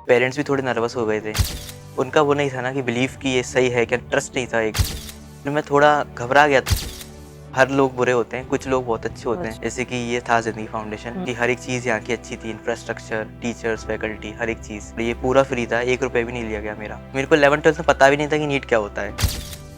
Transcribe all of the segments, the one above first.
Parents भी थोड़े nervous हो गए थे। उनका वो नहीं था ना कि बिलीव कि ये सही है क्या, ट्रस्ट नहीं था एक। तो मैं थोड़ा घबरा गया था। हर लोग बुरे होते हैं, कुछ लोग बहुत अच्छे होते हैं। जैसे कि ये था ज़िंदगी फाउंडेशन की हर एक चीज़ यहाँ की अच्छी थी, इंफ्रास्ट्रक्चर, टीचर्स, फैकल्टी, हर एक चीज़। ये पूरा फ्री था, 1 रुपये भी नहीं लिया गया मेरा। मेरे को 11th-12th में पता भी नहीं था कि नीट क्या होता है।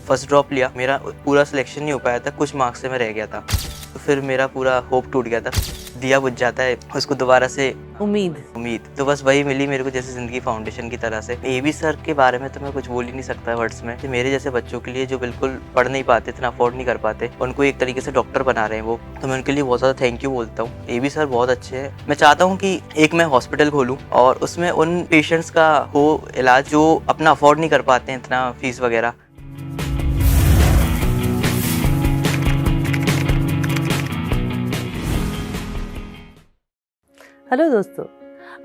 फर्स्ट ड्रॉप लिया, मेरा पूरा सिलेक्शन नहीं हो पाया था, कुछ मार्क्स से मैं रह गया था। तो फिर मेरा पूरा होप टूट गया था। दिया बुझ जाता है, उसको दोबारा से उम्मीद तो बस वही मिली मेरे को, जैसे ज़िंदगी फाउंडेशन की तरह से। एबी सर के बारे में तो मैं कुछ बोल ही नहीं सकता वर्ड्स में। कि मेरे जैसे बच्चों के लिए जो बिल्कुल पढ़ नहीं पाते, इतना अफोर्ड नहीं कर पाते, उनको एक तरीके से डॉक्टर बना रहे हैं वो, तो मैं उनके लिए बहुत ज़्यादा थैंक यू बोलता हूँ। एबी सर बहुत अच्छे हैं। मैं चाहता हूँ कि एक मैं हॉस्पिटल खोलूँ और उसमें उन पेशेंट्स का हो इलाज जो अपना अफोर्ड नहीं कर पाते हैं इतना फीस वगैरह। हेलो दोस्तों,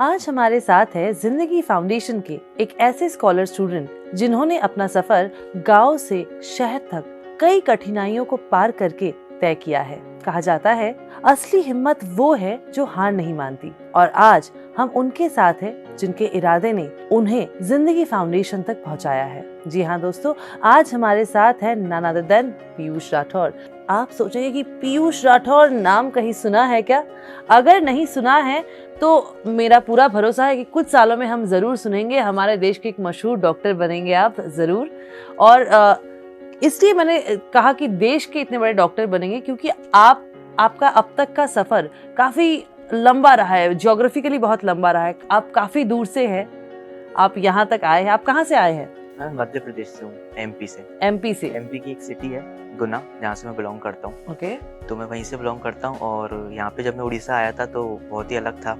आज हमारे साथ है जिंदगी फाउंडेशन के एक ऐसे स्कॉलर स्टूडेंट जिन्होंने अपना सफर गांव से शहर तक कई कठिनाइयों को पार करके तय किया है। कहा जाता है असली हिम्मत वो है जो हार नहीं मानती, और आज हम उनके साथ हैं जिनके इरादे ने उन्हें जिंदगी फाउंडेशन तक पहुंचाया है। जी हाँ दोस्तों, आज हमारे साथ है none other than Piyush Rathore. आप सोचेंगे कि पीयूष राठौर नाम कहीं सुना है क्या? अगर नहीं सुना है तो मेरा पूरा भरोसा है कि कुछ सालों में हम जरूर सुनेंगे। हमारे देश के एक मशहूर डॉक्टर बनेंगे आप जरूर। और इसलिए मैंने कहा कि देश के इतने बड़े डॉक्टर बनेंगे क्योंकि आपका अब तक का सफर काफी लंबा रहा है, ज्योग्राफिकली बहुत लंबा रहा है। आप काफी दूर से हैं, आप यहाँ तक आए हैं। आप कहाँ से आए हैं? मैं मध्य प्रदेश से हूँ, एमपी से। एमपी की एक सिटी है गुना, जहाँ से मैं बिलोंग करता हूँ। ओके। तो मैं वहीं से बिलोंग करता हूँ। और यहाँ पे जब मैं उड़ीसा आया था तो बहुत ही अलग था।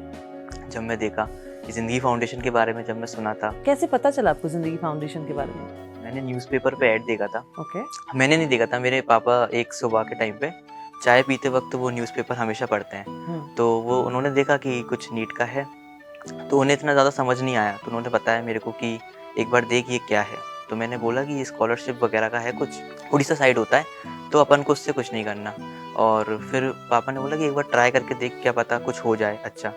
जब मैं देखा कि ज़िंदगी फाउंडेशन के बारे में, जब मैं सुना था। कैसे पता चला आपको जिंदगी फाउंडेशन के बारे में? मैंने न्यूज़पेपर पे ऐड देखा था। ओके। मैंने नहीं देखा था, मेरे पापा एक सुबह के टाइम पे चाय पीते वक्त वो न्यूज़पेपर हमेशा पढ़ते हैं। तो वो उन्होंने देखा कि कुछ नीट का है, तो उन्हें इतना ज़्यादा समझ नहीं आया। तो उन्होंने बताया मेरे को कि एक बार देख ये क्या है। तो मैंने बोला कि ये स्कॉलरशिप वगैरह का है, कुछ उड़ीसा साइड होता है, तो अपन को उससे कुछ नहीं करना। और फिर पापा ने बोला कि एक बार ट्राई करके देख, क्या पता कुछ हो जाए अच्छा।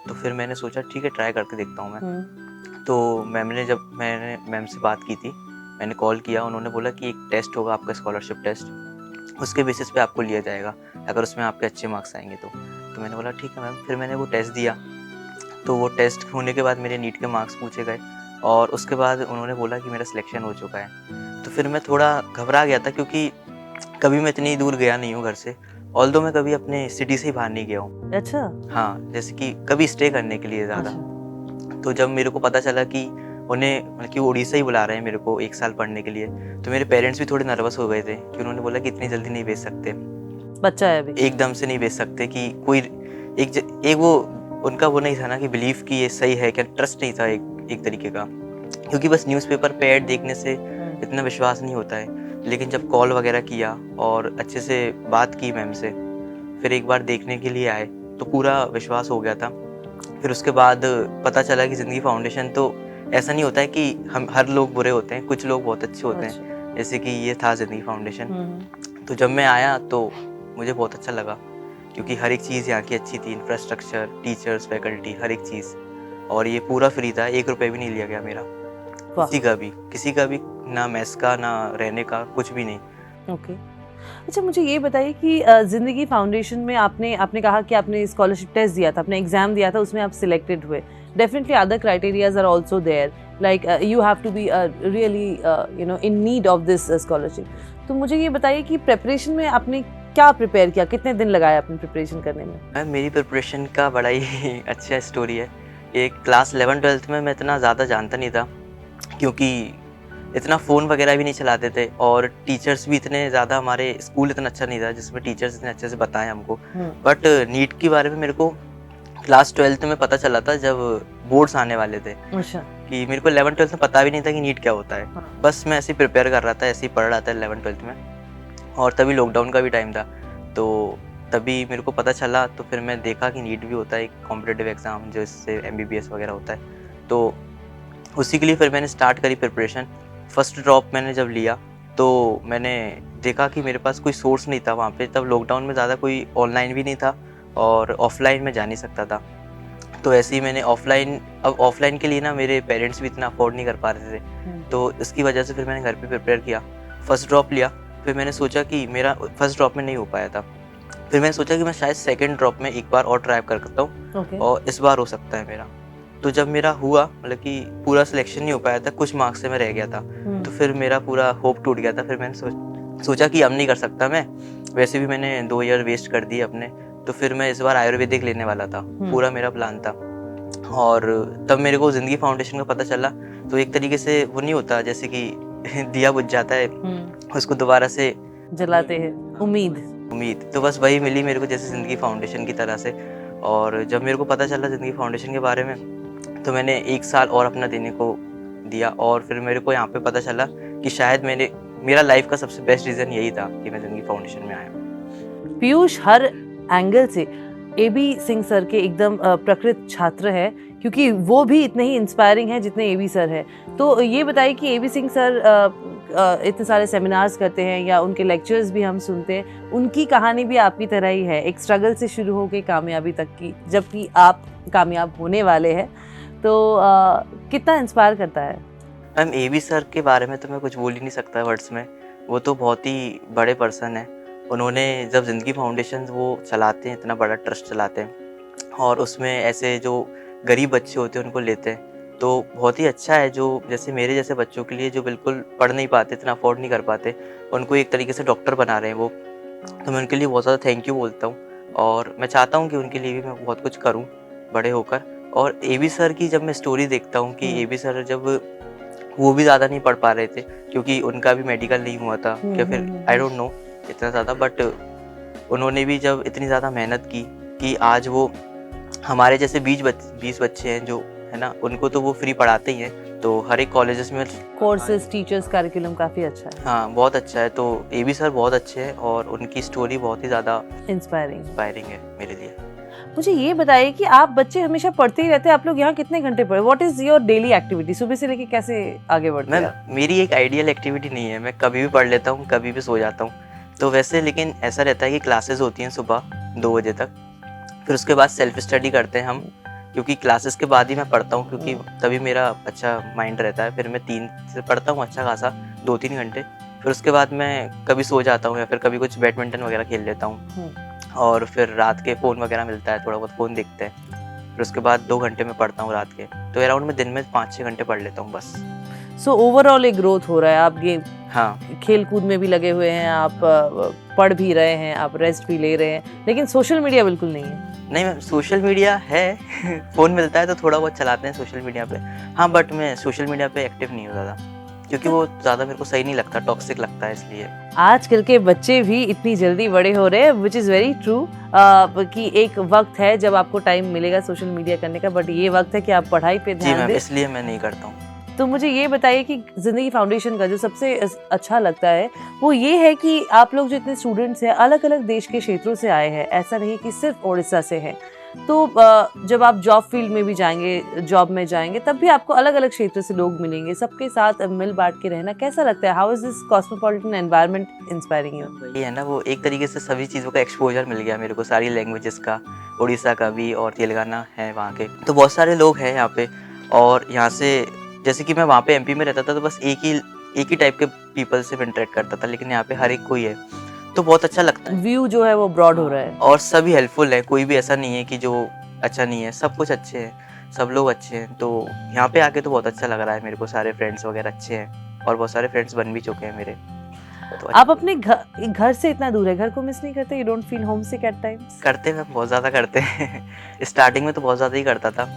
तो फिर मैंने सोचा ठीक है, ट्राई करके देखता हूँ मैं। तो मैंने मैम से बात की थी, मैंने कॉल किया, उन्होंने बोला कि एक टेस्ट होगा आपका, स्कॉलरशिप टेस्ट, उसके बेसिस पे आपको लिया जाएगा अगर उसमें आपके अच्छे मार्क्स आएंगे तो मैंने बोला ठीक है मैम। फिर मैंने वो टेस्ट दिया। तो वो टेस्ट होने के बाद मेरे नीट के मार्क्स पूछे गए और उसके बाद उन्होंने बोला कि मेरा सिलेक्शन हो चुका है। तो फिर मैं थोड़ा घबरा गया था क्योंकि कभी मैं इतनी दूर गया नहीं हूँ घर से, ऑल्दो मैं कभी अपने सिटी से ही बाहर नहीं गया हूँ। अच्छा। हाँ, जैसे कि कभी स्टे करने के लिए ज़्यादा। तो जब मेरे को पता चला कि उन्हें मतलब कि वो उड़ीसा ही बुला रहे हैं मेरे को 1 साल पढ़ने के लिए, तो मेरे पेरेंट्स भी थोड़े नर्वस हो गए थे कि उन्होंने बोला कि इतनी जल्दी नहीं भेज सकते, बच्चा है अभी, एकदम से नहीं भेज सकते। कि कोई एक वो उनका वो नहीं था ना कि बिलीव कि ये सही है क्या, ट्रस्ट नहीं था एक तरीके का। क्योंकि बस न्यूज़पेपर पे ऐड देखने से इतना विश्वास नहीं होता है। लेकिन जब कॉल वगैरह किया और अच्छे से बात की मैम से, फिर एक बार देखने के लिए आए, तो पूरा विश्वास हो गया था। फिर उसके बाद पता चला कि ज़िंदगी फाउंडेशन तो ऐसा नहीं होता है कि हम हर लोग बुरे होते हैं, कुछ लोग बहुत अच्छे होते हैं। जैसे कि ये था ज़िंदगी फाउंडेशन। तो जब मैं आया तो मुझे बहुत अच्छा लगा क्योंकि हर एक चीज़ यहाँ की अच्छी थी, इंफ्रास्ट्रक्चर, टीचर्स, फैकल्टी, हर एक चीज़। और ये पूरा फ्री था, 1 रुपये भी नहीं लिया गया मेरा, किसी का भी, ना मेस का, ना रहने का, कुछ भी नहीं। ओके। अच्छा, मुझे ये बताइए कि जिंदगी फाउंडेशन में आपने कहा कि आपने स्कॉलरशिप टेस्ट दिया था, आपने एग्जाम दिया था, उसमें आप सिलेक्टेड हुए। Definitely other criterias are also there, like you have to be really in need of this scholarship. तो मुझे ये बताइए कि प्रिपरेशन में आपने क्या प्रिपेयर किया, कितने दिन लगाए अपनी प्रिपरेशन करने में? मेरी प्रिपरेशन का बड़ा ही अच्छा स्टोरी है। एक क्लास 11-12th में मैं इतना ज़्यादा जानता नहीं था क्योंकि इतना फ़ोन वगैरह भी नहीं चलाते थे और टीचर्स भी इतने ज़्यादा, हमारे स्कूल इतना अच्छा नहीं था जिसमें टीचर्स इतने अच्छे से बताएं हमको। बट नीट के बारे में मेरे को क्लास 12th में पता चला था जब बोर्ड्स आने वाले थे। अच्छा। कि मेरे को 11-12th में पता भी नहीं था कि नीट क्या होता है। बस मैं ऐसे ही प्रिपेयर कर रहा था, ऐसे ही पढ़ रहा था 11-12th में। और तभी लॉकडाउन का भी टाइम था, तो तभी मेरे को पता चला। तो फिर मैं देखा कि नीट भी होता है एक कॉम्पिटिटिव एग्ज़ाम, जिससे MBBS वगैरह होता है। तो उसी के लिए फिर मैंने स्टार्ट करी प्रिपरेशन। फर्स्ट ड्रॉप मैंने जब लिया तो मैंने देखा कि मेरे पास कोई सोर्स नहीं था वहाँ पे। तब लॉकडाउन में ज़्यादा कोई ऑनलाइन भी नहीं था और ऑफलाइन में जा नहीं सकता था। तो ऐसे ही मैंने ऑफलाइन के लिए ना मेरे पेरेंट्स भी इतना अफोर्ड नहीं कर पा रहे थे, तो इसकी वजह से फिर मैंने घर पे प्रिपेयर किया, फर्स्ट ड्रॉप लिया। फिर मैंने सोचा कि मेरा फर्स्ट ड्रॉप में नहीं हो पाया था, फिर मैंने सोचा कि मैं शायद सेकंड ड्रॉप में एक बार और ट्राई कर सकता हूँ और इस बार हो सकता है मेरा। तो जब मेरा हुआ, मतलब कि पूरा सिलेक्शन नहीं हो पाया था, कुछ मार्क्स से मैं रह गया था, तो फिर मेरा पूरा होप टूट गया था। फिर मैंने सोचा कि अब नहीं कर सकता मैं, वैसे भी मैंने 2 ईयर वेस्ट कर दिए अपने, तो फिर मैं इस बार आयुर्वेदिक लेने वाला था, पूरा मेरा प्लान था। और तब मेरे को जिंदगी फाउंडेशन का पता चला, तो एक तरीके से वो नहीं होता जैसे कि दिया बुझ जाता है, उसको दोबारा से जलाते हैं उम्मीद। तो बस वही मिली मेरे को, जैसे जिंदगी फाउंडेशन की तरह से। और जब मेरे को पता चला जिंदगी फाउंडेशन के बारे में, तो मैंने 1 साल और अपना देने को दिया, और फिर मेरे को यहाँ पे पता चला कि शायद मेरा लाइफ का सबसे बेस्ट रीज़न यही था कि मैं जिंदगी फाउंडेशन में आया। पीयूष हर एंगल से एबी सिंह सर के एकदम प्रकृत छात्र है, क्योंकि वो भी इतने ही इंस्पायरिंग है जितने एबी सर है। तो ये बताइए कि एबी सिंह सर इतने सारे सेमिनार्स करते हैं या उनके लेक्चर्स भी हम सुनते हैं, उनकी कहानी भी आपकी तरह ही है, एक स्ट्रगल से शुरू होकर कामयाबी तक की, जबकि आप कामयाब होने वाले हैं। तो कितना इंस्पायर करता है? मैम एबी सर के बारे में तो मैं कुछ बोल ही नहीं सकता वर्ड्स में, वो तो बहुत ही बड़े पर्सन है। उन्होंने जब जिंदगी फाउंडेशन वो चलाते हैं, इतना बड़ा ट्रस्ट चलाते हैं, और उसमें ऐसे जो गरीब बच्चे होते हैं उनको लेते हैं, तो बहुत ही अच्छा है। जो जैसे मेरे जैसे बच्चों के लिए जो बिल्कुल पढ़ नहीं पाते, इतना अफोर्ड नहीं कर पाते, उनको एक तरीके से डॉक्टर बना रहे हैं वो, तो मैं उनके लिए बहुत ज़्यादा थैंक यू बोलता हूँ। और मैं चाहता हूँ कि उनके लिए भी मैं बहुत कुछ करूँ बड़े होकर। और एबी सर की जब मैं स्टोरी देखता हूँ कि एबी सर जब वो भी ज़्यादा नहीं पढ़ पा रहे थे, क्योंकि उनका भी मेडिकल नहीं हुआ था, या फिर आई डोंट नो इतना ज़्यादा, बट उन्होंने भी जब इतनी ज़्यादा मेहनत की कि आज वो हमारे जैसे 20 बच्चे हैं जो है ना, उनको तो वो फ्री पढ़ाते ही हैं, तो हर एक कॉलेजेस में कोर्सेज, टीचर्स, करिकुलम काफ़ी अच्छा है। हाँ, बहुत अच्छा है। तो एबी सर बहुत अच्छे हैं और उनकी स्टोरी बहुत ही ज़्यादा इंस्पायरिंग है मेरे लिए। मुझे ये बताइए कि आप बच्चे हमेशा पढ़ते ही रहते हैं, आप लोग यहाँ कितने घंटे पढ़े? What is your daily activity? सुबह से लेके कैसे आगे बढ़ते हैं? मेरी एक आइडियल एक्टिविटी नहीं है, मैं कभी भी पढ़ लेता हूँ, कभी भी सो जाता हूँ। तो वैसे लेकिन ऐसा रहता है कि क्लासेस होती हैं सुबह 2 बजे तक, फिर उसके बाद सेल्फ स्टडी करते हैं हम, क्योंकि क्लासेस के बाद ही मैं पढ़ता हूँ, क्योंकि तभी मेरा अच्छा माइंड रहता है। फिर मैं 3 से पढ़ता हूँ अच्छा खासा 2-3 घंटे, फिर उसके बाद मैं कभी सो जाता हूँ या फिर कभी कुछ बैडमिंटन वगैरह खेल लेता हूँ, और फिर रात के फ़ोन वगैरह मिलता है, थोड़ा बहुत फ़ोन देखते हैं, फिर उसके बाद 2 घंटे में पढ़ता हूँ रात के। तो अराउंड मैं दिन में 5-6 घंटे पढ़ लेता हूँ बस। सो ओवरऑल एक ग्रोथ हो रहा है, आप ये हाँ, खेल कूद में भी लगे हुए हैं, आप पढ़ भी रहे हैं, आप रेस्ट भी ले रहे हैं, लेकिन सोशल मीडिया बिल्कुल नहीं है। नहीं मैम, सोशल मीडिया है फ़ोन मिलता है तो थोड़ा बहुत चलाते हैं सोशल मीडिया पे, हाँ, बट मैं सोशल मीडिया पे एक्टिव नहीं हूँ ज़्यादा, क्योंकि वो ज़्यादा मेरे को सही नहीं लगता, टॉक्सिक लगता है इसलिए। आजकल के बच्चे भी इतनी जल्दी बड़े हो रहे हैं, विच इज़ वेरी ट्रू, कि एक वक्त है जब आपको टाइम मिलेगा सोशल मीडिया करने का, बट ये वक्त है कि आप पढ़ाई पे जी ध्यान मैम, दें। इसलिए मैं नहीं करता हूँ। तो मुझे ये बताइए कि जिंदगी फाउंडेशन का जो सबसे अच्छा लगता है वो ये है कि आप लोग जो इतने स्टूडेंट्स हैं अलग अलग देश के क्षेत्रों से आए हैं, ऐसा नहीं कि सिर्फ उड़ीसा से हैं। तो जब आप जॉब फील्ड में भी जाएंगे, जॉब में जाएंगे, तब भी आपको अलग अलग क्षेत्र से लोग मिलेंगे, सबके साथ मिल बांट के रहना कैसा लगता है? How is this cosmopolitan environment inspiring you? ये है ना, वो एक तरीके से सभी चीज़ों का एक्सपोजर मिल गया मेरे को, सारी लैंग्वेजेस का, उड़ीसा का भी और तेलंगाना है वहाँ के, तो बहुत सारे लोग हैं यहाँ पे। और यहाँ से जैसे कि मैं वहाँ पे एमपी में रहता था, तो बस एक ही टाइप के पीपल से इंटरेक्ट करता था, लेकिन यहाँ पे हर एक कोई है, तो बहुत अच्छा लगता है। व्यू जो है वो ब्रॉड हो रहा है और सभी हेल्पफुल है, कोई भी ऐसा नहीं है कि जो अच्छा नहीं है, सब कुछ अच्छे हैं, सब लोग अच्छे हैं। तो यहाँ पे आके तो बहुत अच्छा लग रहा है मेरे को, सारे फ्रेंड्स वगैरह अच्छे हैं और बहुत सारे फ्रेंड्स बन भी चुके हैं मेरे। तो आप अपने घर से इतना दूर है, घर को मिस नहीं करते? You don't feel homesick at times? करते हैं, बहुत ज़्यादा करते हैं स्टार्टिंग में तो बहुत ज़्यादा ही करता था,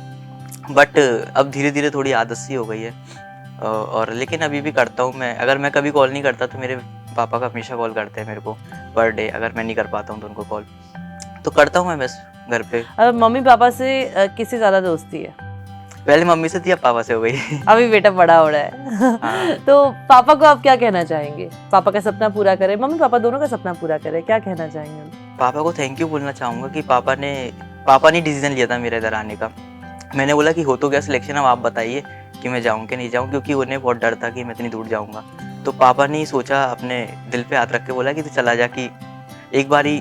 बट अब धीरे धीरे थोड़ी आदत सी हो गई है। और लेकिन अभी भी करता हूँ मैं, अगर मैं कभी कॉल नहीं करता तो मेरे पापा का हमेशा कॉल करते हैं मेरे को पर डे, अगर मैं नहीं कर पाता हूँ तो उनको कॉल तो करता हूँ मैं बस घर पे। अब मम्मी पापा से किससे ज़्यादा दोस्ती है? पहले मम्मी से थी, अब पापा से हो गई अभी बेटा बड़ा हो रहा है हाँ। तो पापा को आप क्या कहना चाहेंगे? पापा का सपना पूरा करे, मम्मी पापा दोनों का सपना पूरा करे, क्या कहना चाहेंगे? पापा को थैंक यू बोलना चाहूँगा कि पापा ने डिसीजन लिया था मेरे इधर आने का। मैंने बोला कि हो तो गया सिलेक्शन, अब आप बताइए कि मैं जाऊँ कि नहीं जाऊँ, क्योंकि उन्हें बहुत डर था कि मैं इतनी दूर जाऊँगा। तो पापा ने सोचा, अपने दिल पे हाथ रख के बोला कि तू चला जा, कि एक बारी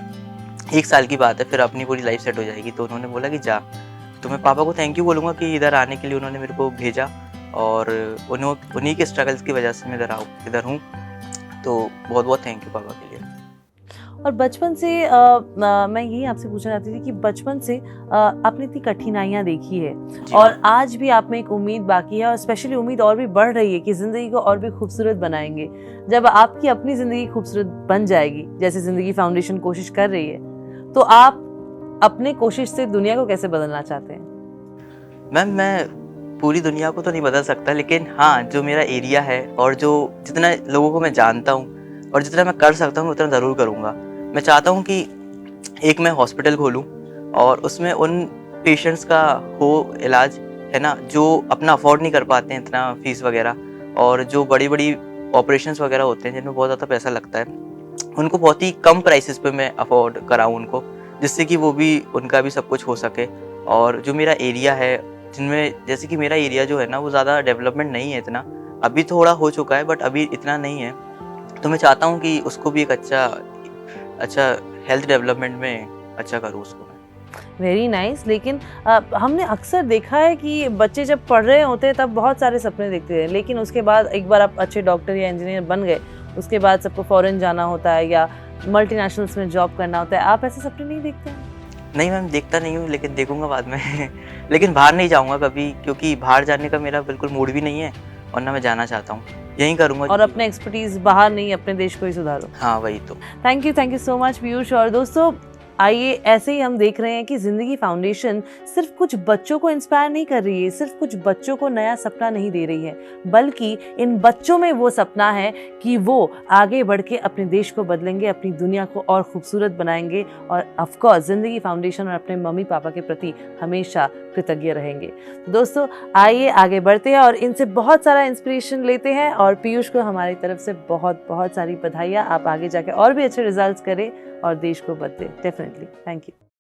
1 साल की बात है, फिर अपनी पूरी लाइफ सेट हो जाएगी। तो उन्होंने बोला कि जा, तो मैं पापा को थैंक यू बोलूँगा कि इधर आने के लिए उन्होंने मेरे को भेजा, और उन्हीं के स्ट्रगल्स की वजह से मैं इधर हूँ। तो बहुत-बहुत थैंक यू पापा के लिए। और बचपन से मैं यही आपसे पूछना चाहती थी कि बचपन से आपने इतनी कठिनाइयाँ देखी है जी और मैम। आज भी आप में एक उम्मीद बाकी है और स्पेशली उम्मीद और भी बढ़ रही है कि ज़िंदगी को और भी खूबसूरत बनाएंगे। जब आपकी अपनी ज़िंदगी खूबसूरत बन जाएगी, जैसे ज़िंदगी फाउंडेशन कोशिश कर रही है, तो आप अपने कोशिश से दुनिया को कैसे बदलना चाहते हैं? मैम, मैं पूरी दुनिया को तो नहीं बदल सकता, लेकिन हाँ, जो मेरा एरिया है और जो जितना लोगों को मैं जानता हूँ और जितना मैं कर सकता हूँ, उतना ज़रूर करूँगा। मैं चाहता हूँ कि एक मैं हॉस्पिटल खोलूँ और उसमें उन पेशेंट्स का हो इलाज, है ना, जो अपना अफ़ोर्ड नहीं कर पाते हैं इतना फ़ीस वग़ैरह, और जो बड़ी-बड़ी ऑपरेशंस वग़ैरह होते हैं जिनमें बहुत ज़्यादा पैसा लगता है, उनको बहुत ही कम प्राइसेस पे मैं अफ़ोर्ड कराऊँ उनको, जिससे कि वो भी उनका भी सब कुछ हो सके। और जो मेरा एरिया है, जिनमें जैसे कि मेरा एरिया जो है ना, वो ज़्यादा डेवलपमेंट नहीं है इतना, अभी थोड़ा हो चुका है बट अभी इतना नहीं है। तो मैं चाहता हूँ कि उसको भी एक अच्छा हेल्थ डेवलपमेंट में अच्छा करूँ उसको मैं। Very nice. लेकिन हमने अक्सर देखा है कि बच्चे जब पढ़ रहे होते हैं तब बहुत सारे सपने देखते हैं, लेकिन उसके बाद एक बार आप अच्छे डॉक्टर या इंजीनियर बन गए, उसके बाद सबको फॉरेन जाना होता है या मल्टीनेशनल्स में जॉब करना होता है। आप ऐसे सपने नहीं देखते हैं? नहीं मैम, देखता नहीं हूँ, लेकिन देखूँगा बाद में। लेकिन बाहर नहीं जाऊँगा कभी, क्योंकि बाहर जाने का मेरा बिल्कुल मूड भी नहीं है और ना मैं जाना चाहता हूँ। यहीं करूँगा। और अपने एक्सपर्टीज बाहर नहीं, अपने देश को ही सुधारो। हाँ, वही तो। Thank you so much Piyush. और दोस्तों, आइए ऐसे ही हम देख रहे हैं कि जिंदगी फाउंडेशन सिर्फ कुछ बच्चों को इंस्पायर नहीं कर रही है, सिर्फ कुछ बच्चों को नया सपना नहीं दे रही है, बल्कि इन बच्चों में वो सपना है कि वो आगे बढ़ के अपने देश को बदलेंगे, अपनी दुनिया को और खूबसूरत बनाएंगे और ऑफ कोर्स जिंदगी फाउंडेशन और अपने मम्मी पापा के प्रति हमेशा कृतज्ञ रहेंगे। तो दोस्तों, आइए आगे बढ़ते हैं और इनसे बहुत सारा इंस्पिरेशन लेते हैं। और पीयूष को हमारी तरफ से बहुत बहुत सारी बधाइयाँ। आप आगे जाके और भी अच्छे रिजल्ट्स करें और देश को बदले। डेफिनेटली। Thank you.